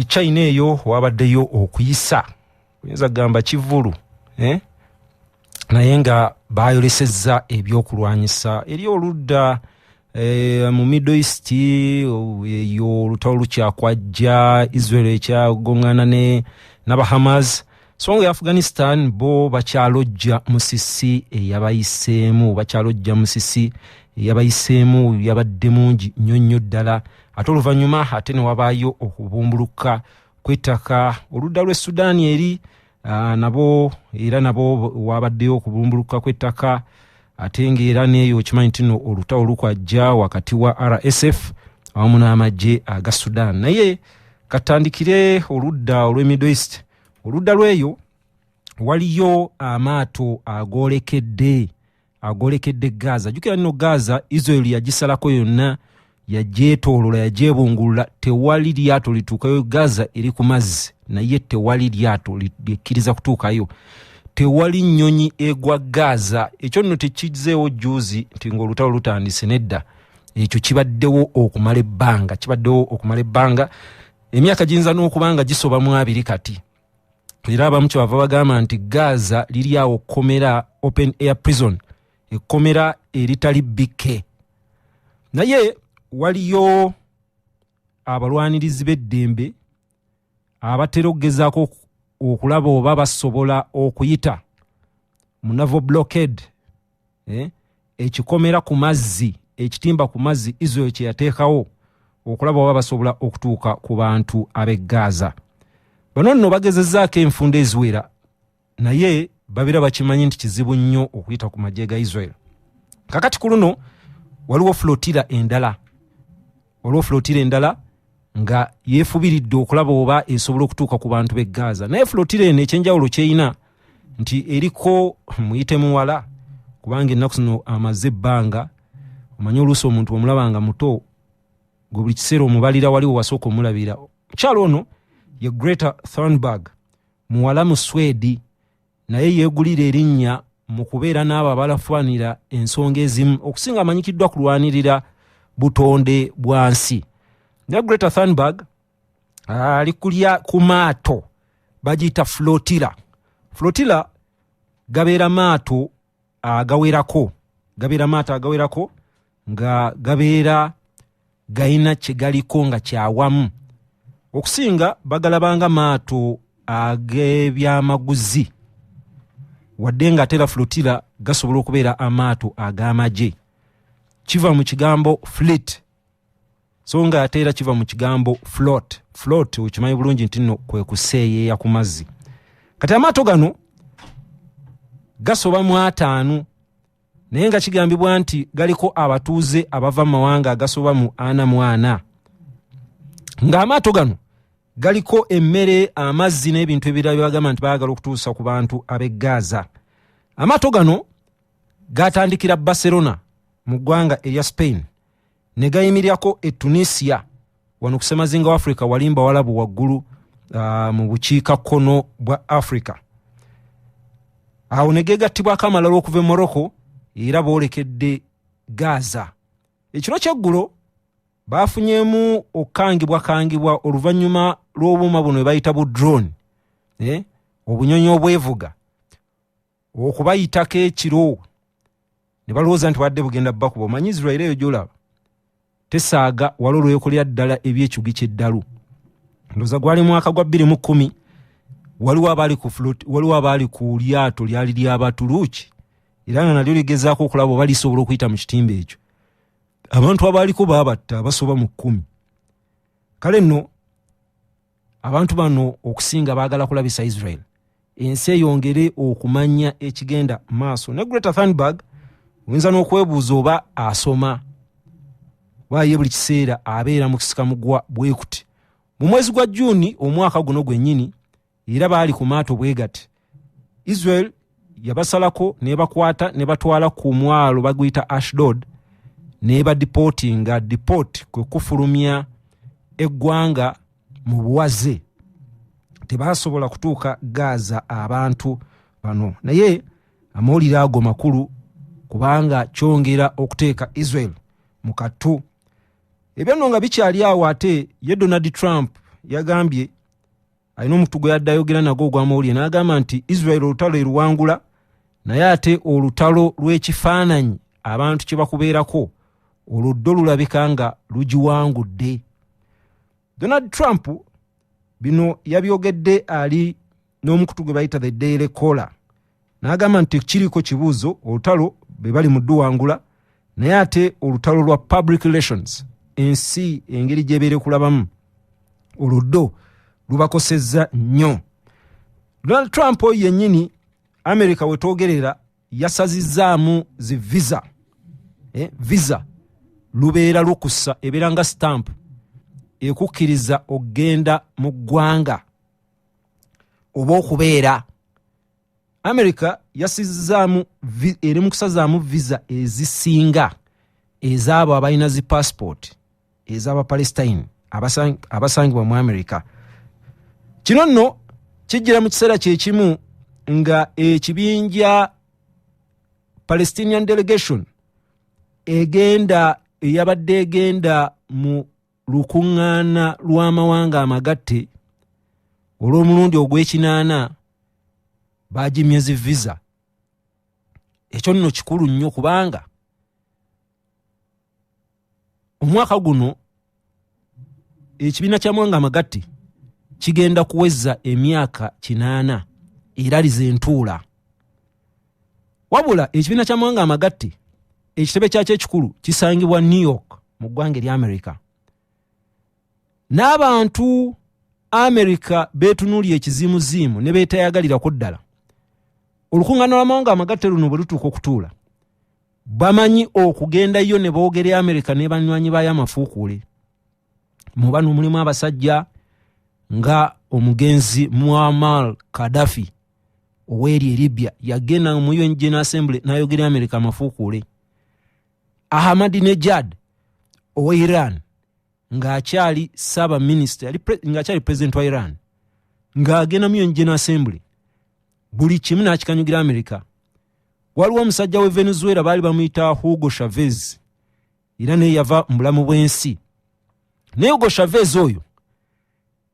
China eyo wabaddeyo okuyisa oyinza gamba kivulu naye nga bayolesezza ebyokulwanyisa eri oludda mu Middle East eyo olutalo lukyakwajja Israel ekyagongana n'Abahamas so nga Afghanistan bo bakyalojja musisi eyabayiseemu yabadde mungi nnyo ddala ate oluvannyuma ate ne wabaayo okubumbuluka kw'ettaka oludda lw'e Sudan eri nabo wabaddeyo okubumbuluka kw'ettaka ate ng'era n'eyo okimanyi nti no olutalo lukwajja wakati wa RSF awamu n'amagye aga Sudan naye katandikire oludda olw'e Middle East oludda lw'eyo waliyo amaato agolekedde Gaza jukira nno Gaza Israel yagisalako yonna yagyetoolola yagyebungulula tewali lyato lituukayo Gaza eri ku mazzi naye tewali lyato likkiriza kutuukayo tewali nnyonyi egwa Gaza ekyo nno tekizeewo juzi nti ng'olutalo lutandise nedda ekyo kibaddewo okumala ebbanga emyaka giyinza n'okubanga gisobamu 2 kati era abamu kyebava bagamba nti Gaza liri awo kkomera open air prison ekkomera eritali bbike naye waliyo abalwanirizi b'eddembe abatera okugezaako okulaba oba basobola okuyita mu naval blockade ekikomera ku mazzi ekitimba ku mazzi Israel kye yateekawo okulaba oba basobola okutuuka ku bantu ab'e Gaza bano nno bagezezzaako enfunda eziwera naye babeera bakimanyi nti kizibu nnyo okuyita ku magye ga Israel kakati ku luno waliwo flotilla endala nga yeefubiridde okulaba oba esobola okutuuka ku bantu b'e Gaza naye flotilla eno ekyenjawulo kyeyina nti eriko muyite muwala kubanga ennaku zino amaze ebbanga omanyi oluusi omuntu omulabanga muto gwe buli kiseera omubalira waliwo wasooka omulabira mukyalo ono ye Greta Thunberg muwala mu Swedi naye yeegulira erinnya mu kubeera n'abo abalafanira ensonga ezimu okusinga amanyikiddwa kulwanirira butonde bwansi ne Greta Thunberg ali kulya ku maato bagiyita flotilla gabeera maato agawerako nga gabeera gayina kye galiko nga kyawamu okusinga bagalabanga maato ag'ebyamaguzi wadde nga atera flotilla gasobola okubeera amaato ag'amagye kiva mu kigambo fleet so nga atera kiva mu kigambo float okimanyi bulungi nti nno kwe kuseeyeeya ku mazzi kati amaato gano gasoba mu 5 naye nga kigambibwa nti galiko abatuuze abava mu mawanga agasoba mu 44 nga amaato gano galiko emmere amazzi n'ebintu ebirala byagamba nti baagala okutuusa ku bantu ab'e Gaza amaato gano gatandikira Barcelona mu ggwanga erya Spain ne gayimirirako e Tunisia wano ku ssemazinga wa Africa walimba walabu waggulu mu bukiikakkono bwa Africa awo ne geegattibwako amalala okuva e Morocco era boolekedde Gaza ekiro kyeggulo baafunyeemu okukangibwa oluvannyuma lw'obuuma buno bwe bayita bu drone obunyonyi obwevuga okubayitako ekiro ne balowooza nti wadde bugenda bakuba omanyi Israel eyo gy'olaba tesaaga wali olwekolera ddala ebyekigu ky'eddalu ndowooza gwali mwaka gwa 2010 waliwo abaali ku lyato lyali ly'Abaturuki era nga nalyo ligezaako okulaba oba lisobola okuyita mu kitimba ekyo abantu abaaliko baabatta basoba mu 10 kale nno abantu bano okusinga baagala kulabisa Israel ensi eyongere okumanya ekigenda maaso ne Greta Thunberg oyinza n'okwebuuza oba asoma waaye buli kiseera abeera mu kisikamugwa bwekuti mu mwezi gwa Juni omwaka guno gwennyini era baali ku maato bwegati Israel yabasalako nebakwata nebatwala ku mwalo baguyita Ashdod deport kwe kufulumya eggwanga mu buwaze tebasobola kutuuka Gaza abantu bano naye amawulire ago makulu kubanga kyongera okuteeka Israel mu kattu ebyo nga bikyali awo ate ye Donald Trump yagambye alina omutu gwe yadde ayogera nagwo ogw'amawulire n'agamba nti Israel olutalo eruwangula naye ate olutalo lw'ekifaananyi abantu kye bakubeerako oluddo lulabika nga lugiwangudde. Donald Trump bino yabyogedde ali n'omukutu gwe bayita the Daily Caller n'agamba nti kiriko kibuuzo olutalo be bali mu dduwangula naye ate olutalo lwa public relations ensi engeri gy'ebeere kulabamu oluddo lubakosezza nnyo. Donald Trump yennyini America wetwogerera yasazizzaamu zi visa visa lubeera lukusa ebeera nga stamp ekukkiriza okgenda mu ggwanga oba okubeera. America yasizzaamu eri mu kusazaamu visa ezisinga ez'abo abalina zi passport ez'Abapalestine abasangibwa mu America. Kino nno kijjira mu kiseera kyekimu nga ekibinja Palestinian delegation eyabadde egenda mu lukuŋŋaana lw'amawanga amagatte olw'omulundi ogw'ekinaana bagimye zi visa. Ekyo nno kikulu nnyo kubanga omwaka guno ekibiina ky'amawanga amagatte kigenda kuweza emyaka 8 era lizentuula. Wabula ekibiina ky'amawanga amagatte ekitebe kyakyo ekikulu kisangibwa New York mu ggwanga erya America. N'abantu America beetunuulya ekizimuzimu ne beetayagalirako ddala olukuŋŋaana lw'amawanga amagatte luno bwe lutuuka okutuula bamanyi okugendayo ne boogera America ne banywanyi baayo amafuukuule. Mu bano mulimu abasajja nga omugenzi Muammar Gaddafi ow'eri Libya yagenda mu UN General Assembly n'ayogera America amafuukuule. Ahmadinejad owa Iran ng'akyali saba minister ng'akyali president wa Iran ng'agenda mu UN General Assembly buli kimu n'akikanyugira America. Waliwo omusajja we Venezuela baali bamuyita Hugo Chavez era naye yava mu bulamu bw'ensi. Naye Hugo Chavez oyo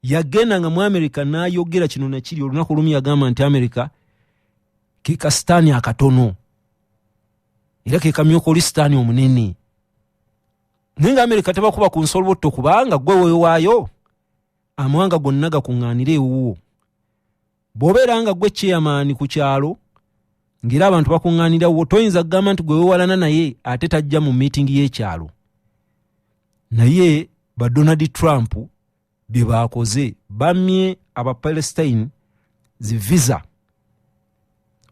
yagenda nga mu America n'ayogera kino nakiri olunaku lumu yagamba nti America ke kasitaani akatono era ke kamyokolistani omunene. Ninga America tebakuba ku nsolobotto kubanga gwe weewaayo amawanga gonna gakuŋŋaanira ewuwo. Bw'obeera nga gwe chairman ku kyalo ng'era abantu bakuŋŋaanira wo toyinza kugamba nti gwe weewalana naye ate tajja mu meeting y'ekyalo. Naye ba Donald Trump bye baakoze bamye Abapalestine zi visa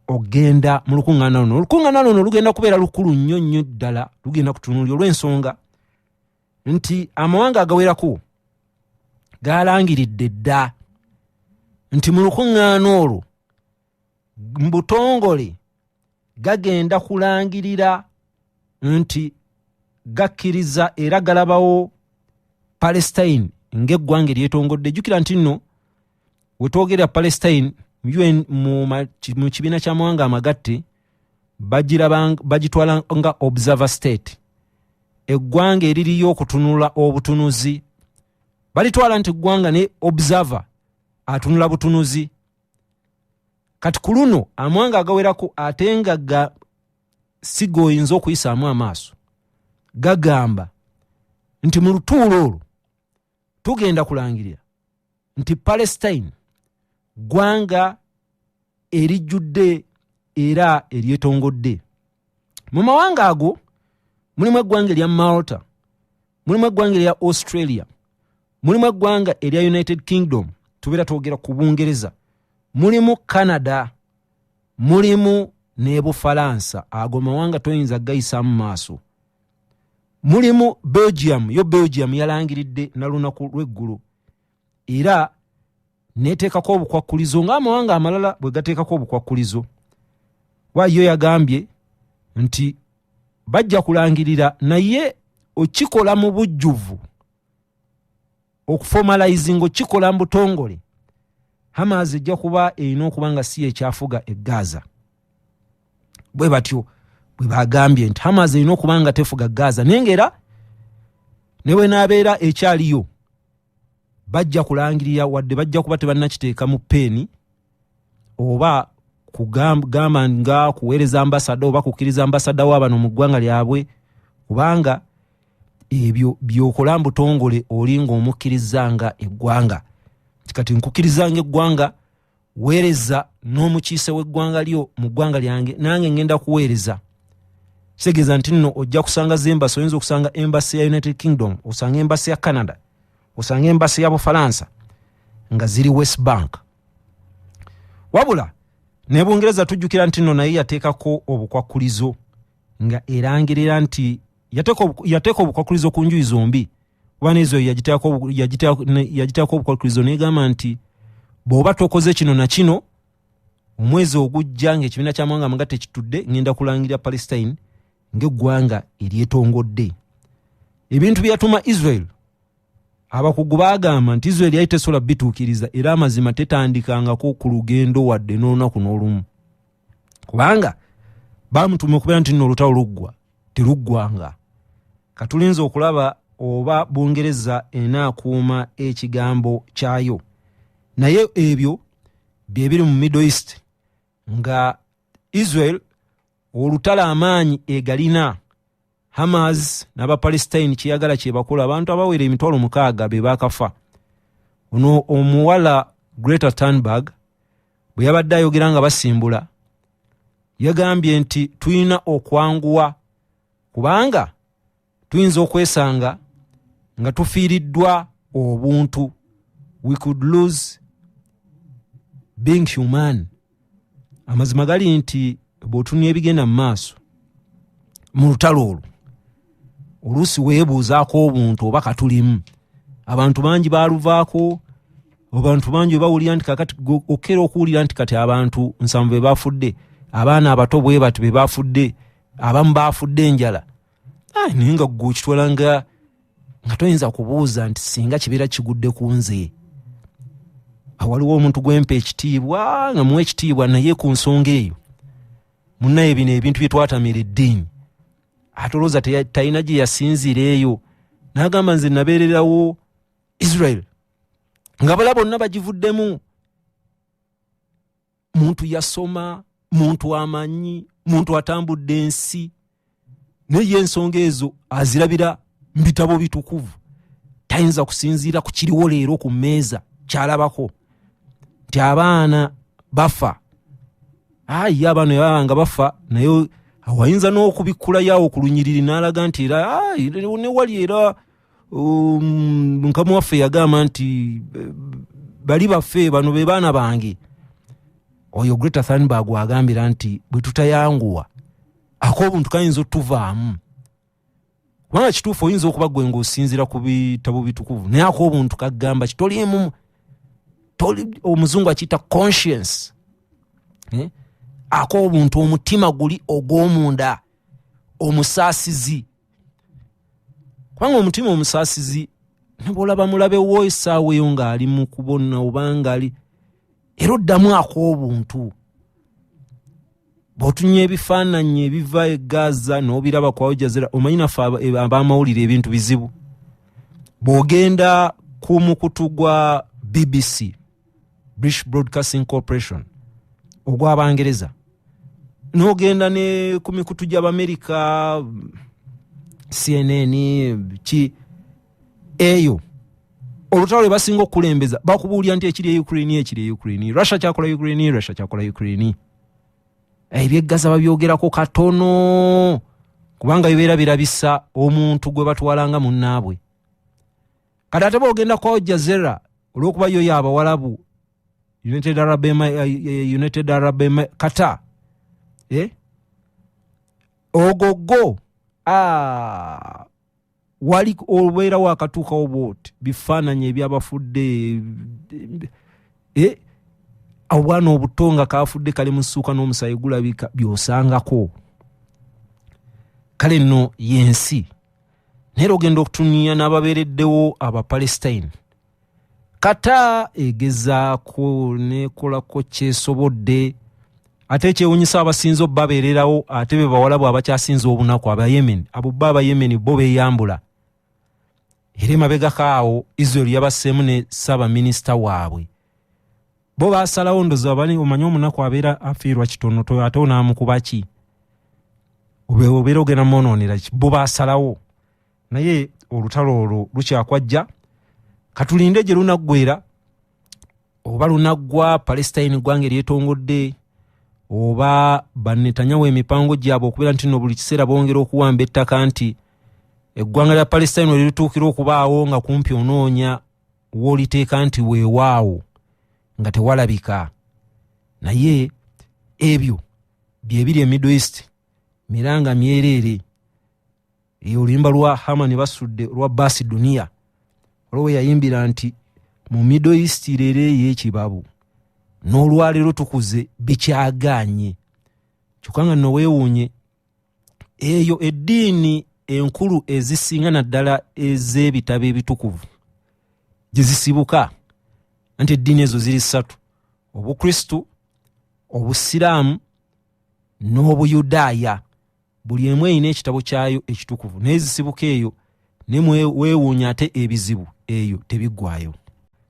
ogenda mu lukuŋŋaana luno. Olukuŋŋaana luno lugenda kubeera lukulu nnyo nnyo ddala lugenda kutunuulira olw'ensonga nti amawanga agawerako gaalangiridde dda nti mu lukuŋŋaana olwo mu butongole gagenda kulangirira nti gakkiriza era galabawo Palestine ng'eggwanga eryetongodde. Jjukira nti nno wetwogerera Palestine mu kibiina ky'amawanga amagatte bagitwala nga observer state, eggwanga eririyo okutunula obutunuzi. Balitwala nti eggwanga ne observer atunula butunuzi. Kati ku luno amawanga agawerako ate nga sigo oyinza okuyisaamu amaaso gagamba nti mu lutuulo olwo tugenda kulangirira nti Palestine ggwanga erijjudde era eryetongodde. Mu mawanga ago mulimu eggwanga erya Malta, mulimu eggwanga erya Australia, mulimu eggwanga erya United Kingdom, tubeera twogera ku Bungereza, mulimu Canada, mulimu ne Bufalansa. Ago mawanga toyinza gayisaamu maaso. Mulimu Belgium, yo Belgium yalangiridde na lunaku lw'eggulu era neteekako obukwakkulizo ng'amawanga amalala bwe gateekako obukwakkulizo. Waayo yagambye nti bajja kulangirira naye okikola mu bujjuvu, okuformalizing okikola mu butongole. Hamas ejja kuba erina okuba nga si ekyafuga e Gaza. Bwe batyo bwe bagambye nti Hamas erina okuba nga tefuga Gaza naye ng'era ne bwe n'abeera ekyaliyo bajja kulangirira wadde bajja kuba tebannakiteeka mu peeni oba kugamba nga kuweereza ambasada oba kukkiriza ambasada w'abano mu ggwanga lyabwe, kubanga ebyo byokola mbutongole oli ng'omukkirizanga eggwanga. Kati nkukkirizanga eggwanga, weereza n'omukiise w'eggwanga lyo mu ggwanga lyange, nange ngenda kuweereza. Kitegeeza nti nno ojja kusanga zembasi, oyinza okusanga embassy ya United Kingdom, osanga embassy ya Canada, osanga embassy ya Bufalansa nga ziri West Bank. Wabula ne Bungereza tujjukira nti nno naye yateekako obukwakkulizo nga erangirira nti yateeka obukwakkulizo ku njuyi zombi. Kuba ezo yagiteekako obukwakkulizo n'egamba nti bw'oba tokoze kino na kino, omwezi ogujja ng'ekibiina ky'amawanga amagatte kitudde, ngenda kulangirira Palestine ng'eggwanga eryetongodde. Ebintu byatuma Israel, abakugu baagamba nti Israel yali tesobola bituukiriza era amazima tetandikangako ku lugendo wadde n'olunaku n'olumu, kubanga baamutuma okubeera nti nno olutalo luggwa teruggwanga. Katulinza okulaba oba Bungereza enaakuuma ekigambo kyayo. Naye ebyo bye biri mu Middle East, nga Israel olutalo amaanyi egalina, Hamas n'Abapalestine kiyagala kyebakola, abantu abawera emitwalo 6 be bakafa. Ono omuwala Greta Thunberg bwe yabadde ayogera nga basimbula, yagambye nti tulina okwanguwa kubanga tuyinza okwesanga nga tufiiriddwa obuntu. We could lose being human. Amazima gali nti bw'otunuulira ebigenda mu maaso mu lutalo olwo, oluusi weebuuzaako obuntu oba katulimu. Abantu bangi baaluvaako, abantu bangi bawulira nti kakati okera okuwulira nti kati abantu 7 be bafudde, abaana abato bwe bati be bafudde, abamu baafudde enjala. Naye nga ggwe okitwala nga toyinza kubuuza nti singa kibeera kigudde ku nze. Waliwo omuntu gwempa ekitiibwa nga muwe ekitiibwa naye ku nsonga eyo munnaye bino ebintu bye twatamira eddiini, atolooza talina gye yasinziira eyo. N'agamba nze nabeererawo Israel nga bala bonna bagivuddemu. Muntu yasoma, muntu amanyi, muntu atambudde ensi, naye ensonga ezo azirabira mu bitabo bitukuvu. Tayinza kusinziira ku kiriwo leero ku mmeeza kyalabako nti abaana bafa. Ayi abaana yabanga bafa, naye awayinza n'okubikkula yawo ku lunyiriri n'alaga nti era ne wali era Mukama waffe yagamba nti bali baffe bano be baana bange. Oyo Greta Thunberg agambira nti bwe tutayanguwa ak'obuntu kayinza otuvaamu. Kubanga kituufu oyinza okuba gwe ng'osinziira ku bitabo bitukuvu, naye ak'obuntu kagamba kitoliimu. Omuzungu akiyita conscience. Ak'obuntu omutima guli ogw'omunda, omusaasizi. Kubanga omutima omusaasizi nebw'olaba mulabe wo essaawa eyo ng'ali mu kubonna oba ng'ali, era oddamu ak'obuntu. Bw'otunya ebifaananyi ebiva e Gaza n'obiraba ku Al Jazeera, omanyi naffe ab'amawulire ebintu bizibu. Bw'ogenda ku mukutu gwa BBC, British Broadcasting Corporation, ogw'Abangereza, n'ogenda ne ku mikutu gy'Abamerika, CNN, eyo olutalo lwe basinga okukulembeza bakubuulira nti ekiri e Ukraine, Russia kyakola Ukraine. Ebyeggaza babyogerako katono kubanga bibeera birabisa omuntu gwe batwalanga munnaabwe. Kati ate boogenda ku Al Jazeera olw'okuba yo y'Abawalabu, United Arab Emirates, Qatar, ogogo wali obeera wakatuukawo bwoti bifaananyi ebyabafudde, obwana obutonga kafudde kali mu ssuuka n'omusaayi gulabika byosangako. Kale nno yensi naye ogenda okutunya n'ababeereddewo Abapalestine. Kata egezaako nekolako kyesobodde, ate ekyewunyisa abasinze obbabeererawo ate be Bawalabu abakyasinze obunaku, Abayemen. Abo bba Abayemen bo beeyambula. era emabegakaawo Israel yabaseemu ne Ssaabaminisita waabwe. Bo baasalawo ndoza abali omanyi omunaku abeera afiirwa kitono ate onaamukuba ki? Obeera ogenda mwonoonera ki? Bo baasalawo. Naye olutalo olwo lukyakwajja. Katulinde gye lunaggwera, oba lunaggwa Palestine ggwanga eryetongodde, oba Netanyahu emipango gyabwe okubeera nti no buli kiseera bongera okuwamba ettaka nti eggwanga lya Palestine we lituukira okubaawo nga kumpi onoonya w'oliteeka nti weewaawo nga tewalabika. Naye ebyo byebiri e Middle East, miranga myereere. Eyo oluyimba lwa Hamani basudde lwa Basi Dunia olwo yayimbira nti mu Middle East leero y'ekibabu n'olwaleero tukuze bikyaganye. Kyokka nno weewuunye eyo eddiini enkulu ezisinga naddala ez'ebitabo ebitukuvu gye zisibuka, anti eddiini ezo ziri ssatu: Obukristu, Obusiraamu n'Obuyudaaya. Buli emu erina ekitabo kyayo ekitukuvu, naye zisibuka eyo ne weewuunya ate ebizibu eyo tebiggwayo.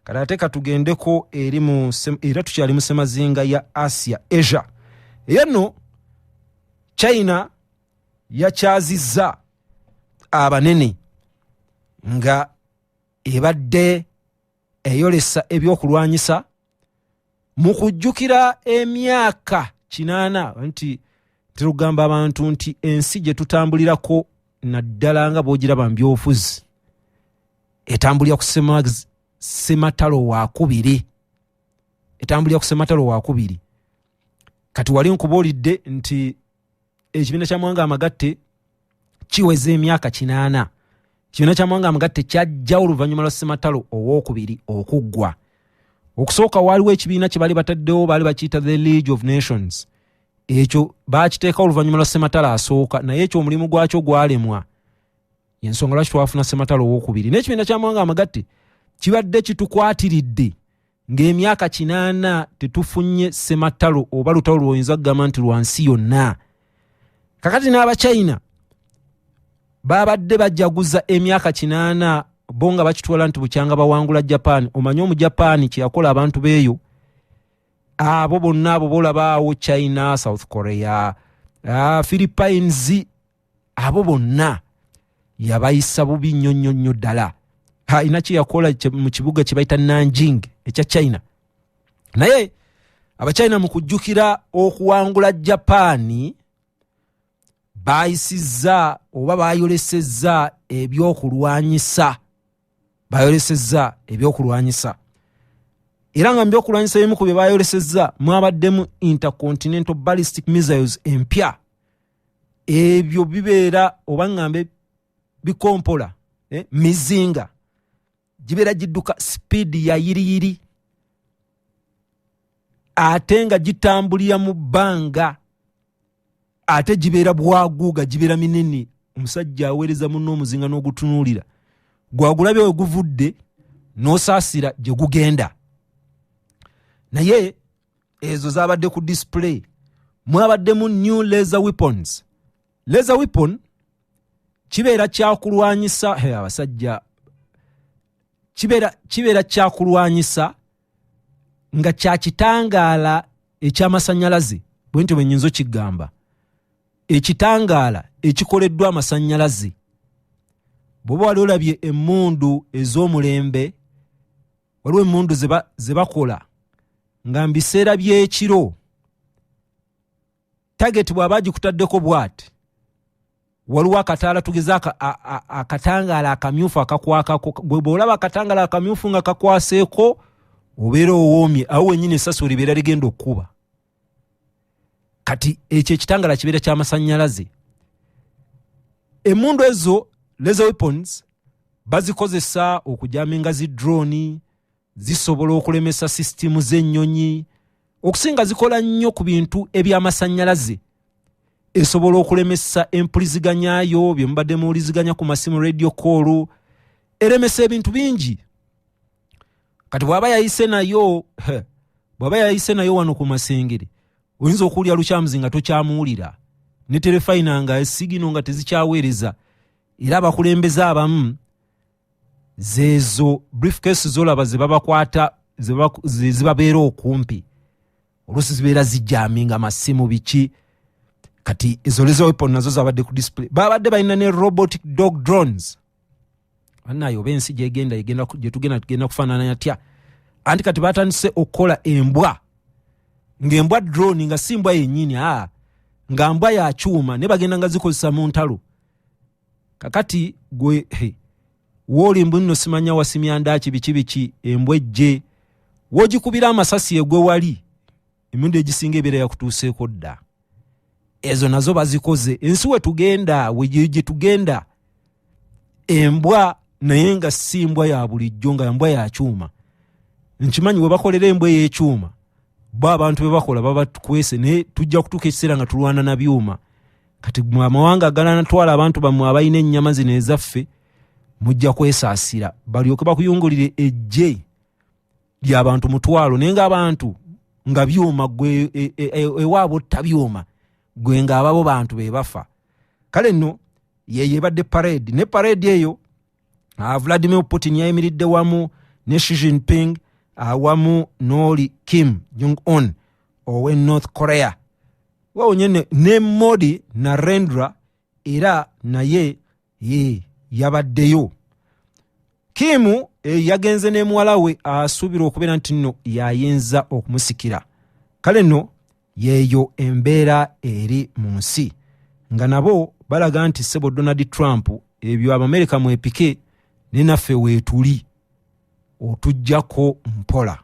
Kale ate katugendeko era tukyali mu semazinga ya Asia, Asia. Yenno China yakyazizza abanene nga ebadde eyolesa ebyokulwanyisa mu kujjukira emyaka 80 nti terugamba abantu nti ensi gye tutambulirako naddala nga bw'ogiraba mu byobufuzi etambulira ku sematalo wakubiri. Etambulira ku sematalo wakubiri. Kati wali nkubuulidde nti ekibiina ky'amawanga amagatte kiweza emyaka 80. Ekibiina ky'amawanga amagatte kyajjawo oluvannyuma lwa sematalo owokubiri okuggwa. Okusooka waliwo ekibiina kye bali bataddewo, baali bakiyita the League of Nations. Ekyo baakiteeka oluvannyuma lwa sematalo asooka, naye ekyo omulimu gwakyo gwalemwa. Yensonga lwaki twafuna sematalo owokubiri. N'ekibiina ky'amawanga amagatte kibadde kitukwatiridde ng'emyaka 80 tetufunye sematalo oba lutalo lwoyinza kugamba nti lwa nsi yonna. Kakati n'Abachina babadde bajaguza emyaka 80 bo nga bakitwala nti bukyanga bawangula Japan. Omanyi Omujapani kye yakola abantu beeyo abo bonna abo bolabaawo China, South Korea, Philippines, abo bonna yabayisa bubi nnyo ddala. Ina kye yakola mu kibuga kye bayita Nanjing ekya China. Naye Abachina mu kujjukira okuwangula Japani bayisizza oba bayolesezza ebyokulwanyisa. Era nga mbyokulwanyisa ebimu ku bye bayolesezza mwabaddemu intercontinental ballistic missiles empya. Ebyo bibeera oba ngambe bikompola mizinga gibeera gidduka speed ya yiriyiri ate nga gitambulira mu bbanga, ate gibeera bwaguuga, gibeera minini. Omusajja aweereza munno omuzinga n'ogutunuulira, gwagulabye we guvudde n'osaasira gye gugenda. Naye ezo zaabadde ku display. Mwabaddemu new laser weapons. Laser weapon kibeera kyakulwanyisa abasajja, kibeera kyakulwanyisa nga kyakitangaala eky'amasannyalaze. Bwe ntyo bwe nnyinza okigamba, ekitangaala ekikoleddwa amasannyalaze. Bw'oba wali olabye emmundu ez'omulembe, waliwo emmundu ze bakola nga mbiseera by'ekiro, target bw'aba gikutaddeko bw'ati, waliwo akataala tugeza akatangaala akamyufu akakwakako. Gwe bw'olaba akatangaala akamyufu nga kakwaseeko obeera owoomye, awo wennyini essasi libeera ligenda okkuba. Kati ekyo ekitangaala kibeera ky'amasannyalaze. Emmundu ezo laser weapons bazikozesa okujaminga zi drone, zisobola okulemesa system z'ennyonyi, okusinga zikola nnyo ku bintu eby'amasannyalaze. Esobola okulemesa empuliziganyaayo, bye mubadde muwuliziganya ku masimu radio call, eremesa ebintu bingi. Kati bw'aba yayise nayo wano ku Masengere, oyinza okuwulira lukyamuzi nga tokyamuwulira, ne terefayina nga esigino nga tezikyaweereza. Era abakulembeze abamu zezo briefcase zolaba zebabakwata zibabeera okumpi oluusi zibeera zijjaminga masimu biki kati ezo lezo weapon nazo zabadde ku display babadde balina ne robotic dog drones bannayo bensi gyegenda tugenda kufaanana yatya anti kati batandise okukola embwa ng'embwa drone nga si mbwa yennyini nga mbwa ya kyuma ne bagenda nga zikozesa mu ntalo kakati gwe woli mbu nno simanya wasimya ndaki biki embwa ejje wogikubira amasasi egwe wali emirundi egisinga ebeera yakutuuseeko dda ezo nazo bazikoze ensi we tugenda gye tugenda embwa naye nga si mbwa ya bulijjo nga mbwa ya kyuma nkimanyi we bakolera embwa ey'ekyuma bo abantu be bakola baba tukwese naye tujja kutuuka ekiseera nga tulwana na byuma kati amawanga agalanatwala abantu bammwe abalina ennyama zino ezaffe mujja kwesaasira balyoke bakuyungulire ejje ly'abantu mutwalo naye ng'abantu nga byuma gwe ewaabo tabyuma gwe ng'ababo bantu be bafa kale nno yeyo ebadde parade ne parade eyo Vladimir Putin yayimiridde wamu ne Xi Jinping awamu n'oli Kim Jong-un owe North Korea wawonye ne Modi Narendra era naye yabaddeyo Kimu yagenze ne muwala we asuubira okubeera nti nno yayinza okumusikira kale nno yeeyo embeera eri mu nsi nga nabo balaga nti sebo Donald Trump ebyo Abamerika mwepike ne naffe weetuli otujjako mpola